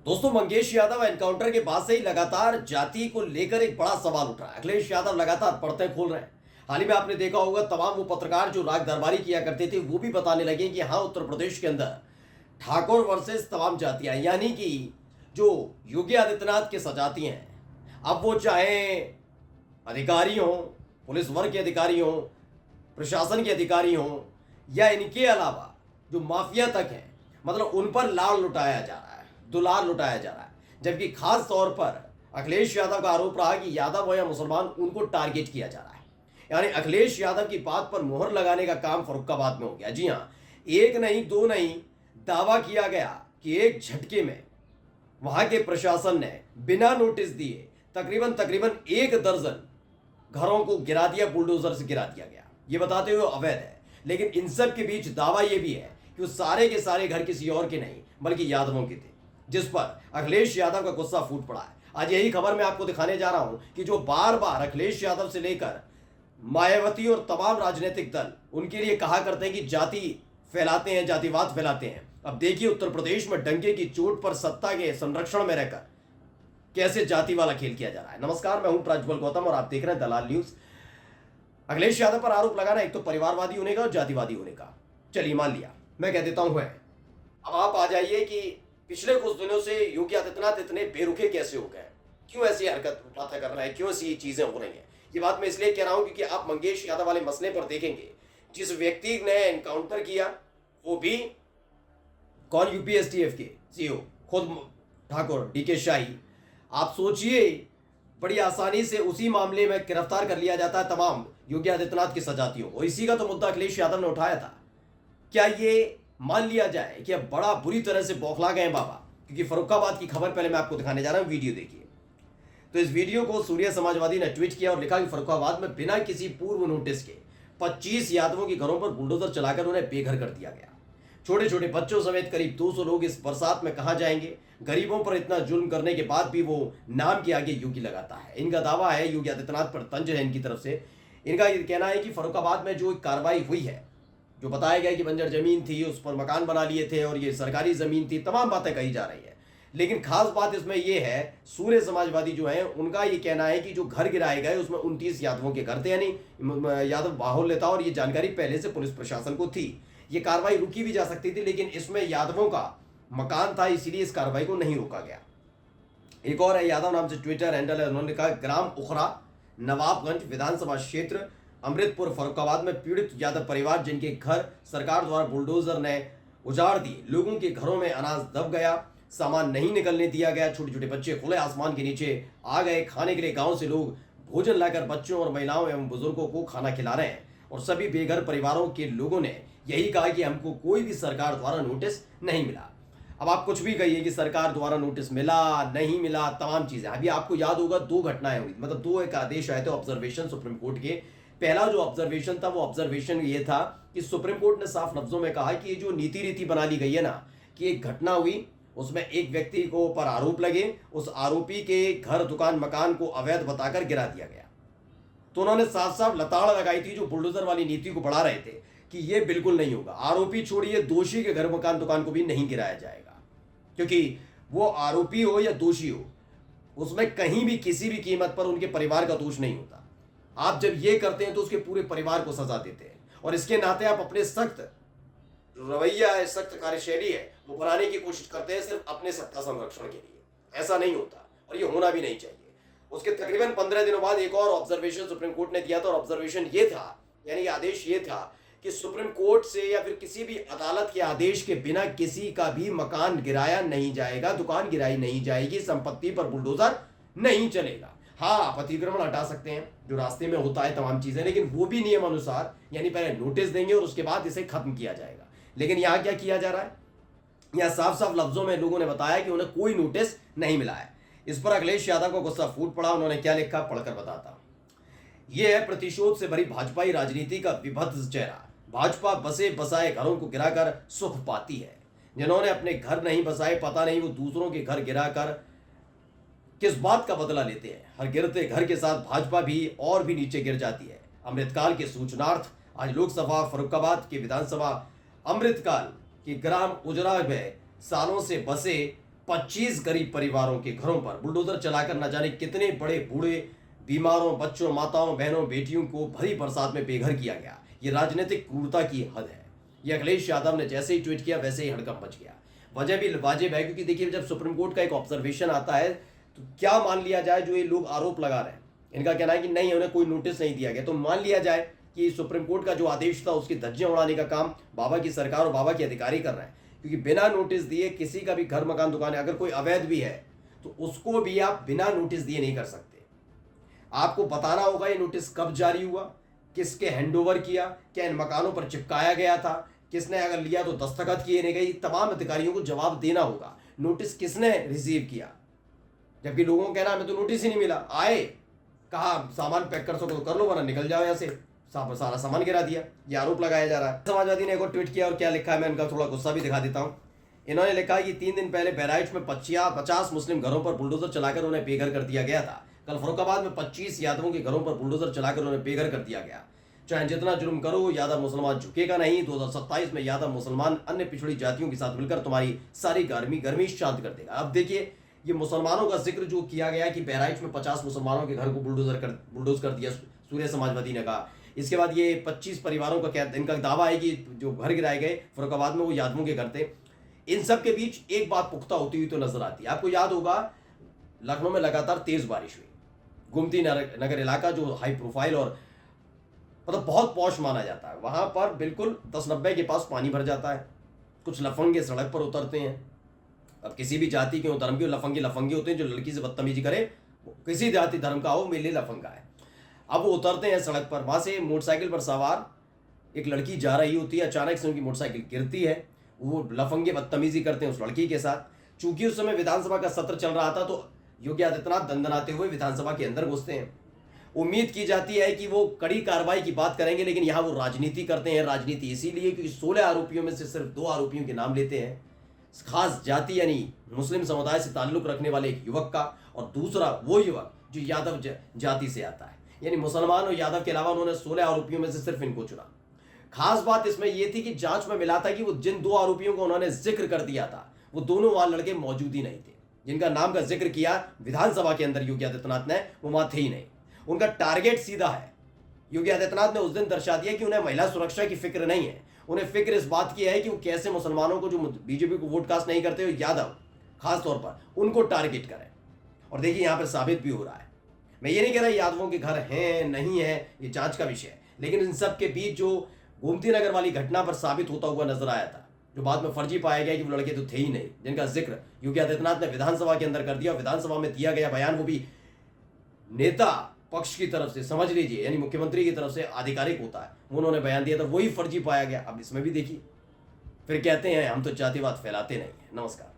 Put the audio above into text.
दोस्तों, मंगेश यादव एनकाउंटर के बाद से ही लगातार जाति को लेकर एक बड़ा सवाल उठ रहा है। अखिलेश यादव लगातार पर्दे खोल रहे हैं। हाल ही में आपने देखा होगा, तमाम वो पत्रकार जो राग दरबारी किया करते थे वो भी बताने लगे कि हाँ, उत्तर प्रदेश के अंदर ठाकुर वर्सेस तमाम जातियां, यानी कि जो योगी आदित्यनाथ के सजाती हैं, अब वो चाहे अधिकारी हों, पुलिस वर्ग के अधिकारी हों, प्रशासन के अधिकारी हों, या इनके अलावा जो माफिया तक हैं, मतलब उन पर लाड़ लुटाया जा रहा है, दुलार लुटाया जा रहा है। जबकि खास तौर पर अखिलेश यादव का आरोप रहा कि यादव हो या मुसलमान, उनको टारगेट किया जा रहा है। यानी अखिलेश यादव की बात पर मुहर लगाने का काम फर्रुखाबाद में हो गया। जी हाँ, एक नहीं दो नहीं, दावा किया गया कि एक झटके में वहां के प्रशासन ने बिना नोटिस दिए तकरीबन तकरीबन 1 दर्जन घरों को गिरा दिया, बुलडोजर से गिरा दिया गया। ये बताते हुए अवैध है, लेकिन इन सब के बीच दावा यह भी है कि वो सारे के सारे घर किसी और के नहीं बल्कि यादवों के थे, जिस पर अखिलेश यादव का गुस्सा फूट पड़ा है। आज यही खबर मैं आपको दिखाने जा रहा हूं कि जो बार बार अखिलेश यादव से लेकर मायावती और तमाम राजनीतिक दल उनके लिए कहा करते हैं कि जाति फैलाते हैं, जातिवाद फैलाते हैं। अब देखिए, उत्तर प्रदेश में डंके की चोट पर सत्ता के संरक्षण में रहकर कैसे जाति वाला खेल किया जा रहा है। नमस्कार, मैं हूं प्रज्वल गौतम और आप देख रहे हैं दलाल न्यूज। अखिलेश यादव पर आरोप लगाना एक तो परिवारवादी होने का और जातिवादी होने का, चलिए मान लिया, मैं कह देता हूं है। अब आप आ जाइए कि पिछले कुछ दिनों से योगी आदित्यनाथ इतने बेरुखे कैसे हो गए, क्यों ऐसी हरकत उठाता कर रहा है, क्यों ऐसी चीजें हो रही हैं। ये बात मैं इसलिए कह रहा हूं क्योंकि आप मंगेश यादव वाले मसले पर देखेंगे, जिस व्यक्ति ने एनकाउंटर किया वो भी कौन, यूपीएसटीएफ के सीईओ खुद ठाकुर डीके शाही। आप सोचिए, बड़ी आसानी से उसी मामले में गिरफ्तार कर लिया जाता है तमाम योगी आदित्यनाथ की सजातियों को। इसी का तो मुद्दा अखिलेश यादव ने उठाया था। क्या ये मान लिया जाए कि अब बड़ा बुरी तरह से बौखला गए बाबा? क्योंकि फर्रुखाबाद की खबर पहले मैं आपको दिखाने जा रहा हूं, वीडियो देखिए। तो इस वीडियो को सूर्य समाजवादी ने ट्वीट किया और लिखा कि फर्रुखाबाद में बिना किसी पूर्व नोटिस के 25 यादवों के घरों पर बुलडोजर चलाकर उन्हें बेघर कर दिया गया। छोटे छोटे बच्चों समेत करीब 200 लोग इस बरसात में कहां जाएंगे। गरीबों पर इतना जुल्म करने के बाद भी वो नाम के आगे योगी लगाता है। इनका दावा है योगी आदित्यनाथ पर तंज है इनकी तरफ से। इनका ये कहना है कि फर्रुखाबाद में जो कार्रवाई हुई है, जो बताया गया कि बंजर जमीन थी, उस पर मकान बना लिए थे और ये सरकारी जमीन थी, तमाम बातें कही जा रही है। लेकिन खास बात इसमें यह है, सूर्य समाजवादी जो है उनका ये कहना है कि जो घर गिराए गए उसमें 29 यादवों के घर थे, यानी यादव बाहुल्य था और ये जानकारी पहले से पुलिस प्रशासन को थी। ये कार्रवाई रुकी भी जा सकती थी, लेकिन इसमें यादवों का मकान था, इसीलिए इस कार्रवाई को नहीं रोका गया। एक और है, यादव नाम से ट्विटर हैंडल है, उन्होंने कहा ग्राम उखरा, नवाबगंज विधानसभा क्षेत्र, अमृतपुर, फर्रुखाबाद में पीड़ित यादव परिवार जिनके घर सरकार द्वारा बुलडोजर ने उजाड़ दिए, लोगों के घरों में अनाज दब गया, सामान नहीं निकलने दिया गया, छोटे छोटे बच्चे खुले आसमान के नीचे आ गए। खाने के लिए गांव से लोग भोजन लाकर बच्चों और महिलाओं एवं बुजुर्गों को खाना खिला रहे हैं और सभी बेघर परिवारों के लोगों ने यही कहा कि हमको कोई भी सरकार द्वारा नोटिस नहीं मिला। अब आप कुछ भी कहिए कि सरकार द्वारा नोटिस मिला नहीं मिला, तमाम चीजें। अभी आपको याद होगा 2 घटनाएं हुई, मतलब 2 एक आदेश आए थे ऑब्जर्वेशन सुप्रीम कोर्ट के। पहला जो ऑब्जर्वेशन था वो ऑब्जर्वेशन ये था कि सुप्रीम कोर्ट ने साफ लफ्जों में कहा कि ये जो नीति रीति बना ली गई है ना, कि एक घटना हुई, उसमें एक व्यक्ति को पर आरोप लगे, उस आरोपी के घर दुकान मकान को अवैध बताकर गिरा दिया गया। तो उन्होंने साफ साफ लताड़ लगाई थी जो बुलडोजर वाली नीति को बढ़ा रहे थे कि ये बिल्कुल नहीं होगा। आरोपी छोड़िए, दोषी के घर मकान दुकान को भी नहीं गिराया जाएगा, क्योंकि वो आरोपी हो या दोषी हो, उसमें कहीं भी किसी भी कीमत पर उनके परिवार का दोष नहीं होता। आप जब ये करते हैं तो उसके पूरे परिवार को सजा देते हैं और इसके नाते आप अपने सख्त रवैया है, सख्त कार्यशैली है, वो बनाने की कोशिश करते हैं सिर्फ अपने सत्ता संरक्षण के लिए। ऐसा नहीं होता और ये होना भी नहीं चाहिए। उसके तकरीबन 15 दिनों बाद एक और ऑब्जर्वेशन सुप्रीम कोर्ट ने दिया था और ऑब्जर्वेशन ये था, यानी आदेश ये था कि सुप्रीम कोर्ट से या फिर किसी भी अदालत के आदेश के बिना किसी का भी मकान गिराया नहीं जाएगा, दुकान गिराई नहीं जाएगी, संपत्ति पर बुलडोजर नहीं चलेगा। हाँ, आप अतिक्रमण हटा सकते हैं जो रास्ते में होता है, तमाम चीजें, लेकिन वो भी नियम अनुसार, यानी पहले नोटिस देंगे और उसके बाद इसे खत्म किया जाएगा। लेकिन यहाँ क्या किया जा रहा है, यहाँ साफ साफ लफ्जों में लोगों ने बताया कि उन्हें कोई नोटिस नहीं मिला है। इस पर अखिलेश यादव को गुस्सा फूट पड़ा। उन्होंने क्या लिखा, पढ़कर बताता हूं। यह है प्रतिशोध से भरी भाजपाई राजनीति का विभत्स चेहरा। भाजपा बसे बसाए घरों को गिराकर सुख पाती है। जिन्होंने अपने घर नहीं बसाए, पता नहीं वो दूसरों के घर गिराकर किस बात का बदला लेते हैं। हर गिरते घर के साथ भाजपा भी और भी नीचे गिर जाती है। अमृतकाल के सूचनार्थ आज लोकसभा फर्रुखाबाद की विधानसभा अमृतकाल के ग्राम उजरा में सालों से बसे 25 गरीब परिवारों के घरों पर बुलडोजर चलाकर न जाने कितने बड़े बूढ़े, बीमारों, बच्चों, माताओं, बहनों, बेटियों को भरी बरसात में बेघर किया गया। ये राजनीतिक क्रूरता की हद है। ये अखिलेश यादव ने जैसे ही ट्वीट किया वैसे ही हड़कंप मच गया। वजह भी वाजिब है, क्योंकि देखिए जब सुप्रीम कोर्ट का एक ऑब्जर्वेशन आता है तो क्या मान लिया जाए, जो ये लोग आरोप लगा रहे हैं, इनका कहना है कि नहीं, उन्हें कोई नोटिस नहीं दिया गया, तो मान लिया जाए कि सुप्रीम कोर्ट का जो आदेश था उसकी धज्जियां उड़ाने का काम बाबा की सरकार और बाबा के अधिकारी कर रहे हैं। क्योंकि बिना नोटिस दिए किसी का भी घर, मकान, दुकान, अगर कोई अवैध भी है तो उसको भी आप बिना नोटिस दिए नहीं कर सकते। आपको बताना होगा ये नोटिस कब जारी हुआ, किसके हैंडओवर किया, क्या इन मकानों पर चिपकाया गया था, किसने अगर लिया तो दस्तखत किए नहीं गई, तमाम अधिकारियों को जवाब देना होगा। नोटिस किसने रिसीव किया, जबकि लोगों का कहना हमें तो नोटिस ही नहीं मिला। आए, कहा सामान पैक कर सको तो कर लो, वरना निकल जाओ यहाँ से, सारा सामान गिरा दिया। ये आरोप लगाया जा रहा है। समाजवादी ने एक और ट्वीट किया और क्या लिखा है, मैं इनका थोड़ा गुस्सा भी दिखा देता हूँ। इन्होंने लिखा कि 3 दिन पहले बहराइच में 50 मुस्लिम घरों पर बुलडोजर चलाकर उन्हें बेघर कर दिया गया था। कल फर्रुखाबाद में 25 यादवों के घरों पर बुलडोजर चलाकर उन्हें बेघर कर दिया गया। चाहे जितना जुर्म करो, यादव मुसलमान झुकेगा नहीं। 2027 में यादव मुसलमान अन्य पिछड़ी जातियों के साथ मिलकर तुम्हारी सारी गर्मी शांत कर देगा। अब देखिए, ये मुसलमानों का जिक्र जो किया गया कि बहराइच में 50 मुसलमानों के घर को बुलडोज कर दिया, सूर्य समाजवादी ने कहा। इसके बाद ये 25 परिवारों का इनका दावा है कि जो घर गिराए गए फर्रुखाबाद में वो यादवों के घर थे। इन सब के बीच एक बात पुख्ता होती हुई तो नजर आती है। आपको याद होगा, लखनऊ में लगातार तेज बारिश हुई। गोमती नगर इलाका जो हाई प्रोफाइल और मतलब बहुत पॉश माना जाता है, वहां पर बिल्कुल 10-90 के पास पानी भर जाता है। कुछ लफंगे सड़क पर उतरते हैं। अब किसी भी जाति के धर्म के लफंगे होते हैं। जो लड़की से बदतमीजी करे, किसी जाति धर्म का हो, मेरे लिए लफंगा है। अब वो उतरते हैं सड़क पर, वहां से मोटरसाइकिल पर सवार एक लड़की जा रही होती है। अचानक से उनकी मोटरसाइकिल गिरती है। वो लफंगे बदतमीजी करते हैं उस लड़की के साथ। चूंकि उस समय विधानसभा का सत्र चल रहा था, तो योगी आदित्यनाथ दंदनाते हुए विधानसभा के अंदर घुसते हैं। उम्मीद की जाती है कि वो कड़ी कार्रवाई की बात करेंगे, लेकिन यहाँ वो राजनीति करते हैं। राजनीति इसीलिए क्योंकि 16 आरोपियों में से सिर्फ 2 आरोपियों के नाम लेते हैं, खास जाति यानी मुस्लिम समुदाय से ताल्लुक रखने वाले एक युवक का, और दूसरा वो युवक जो यादव जाति से आता है। यानी मुसलमान और यादव के अलावा उन्होंने 16 आरोपियों में से सिर्फ इनको चुना। खास बात इसमें यह थी कि जांच में मिला था कि वो जिन 2 आरोपियों को उन्होंने जिक्र कर दिया था, वो दोनों वहां लड़के मौजूद ही नहीं थे। जिनका नाम का जिक्र किया विधानसभा के अंदर योगी आदित्यनाथ ने, वो वहां थे ही नहीं। उनका टारगेट सीधा है। योगी आदित्यनाथ ने उस दिन दर्शा दिया कि उन्हें महिला सुरक्षा की फिक्र नहीं है। उन्हें फिक्र इस बात की है कि वो कैसे मुसलमानों को, जो बीजेपी को वोट कास्ट नहीं करते, यादव खास तौर पर, उनको टारगेट करें। और देखिए यहां पर साबित भी हो रहा है। मैं ये नहीं कह रहा यादवों के घर हैं नहीं है, ये जांच का विषय है, लेकिन इन सब के बीच जो गोमती नगर वाली घटना पर साबित होता हुआ नजर आया था, जो बाद में फर्जी पाया गया कि वो लड़के तो थे ही नहीं, जिनका जिक्र योगी आदित्यनाथ ने विधानसभा के अंदर कर दिया। विधानसभा में दिया गया बयान, वो भी नेता पक्ष की तरफ से, समझ लीजिए यानी मुख्यमंत्री की तरफ से आधिकारिक होता है, उन्होंने बयान दिया था, वही फर्जी पाया गया। अब इसमें भी देखिए, फिर कहते हैं हम तो जातिवाद फैलाते नहीं। नमस्कार।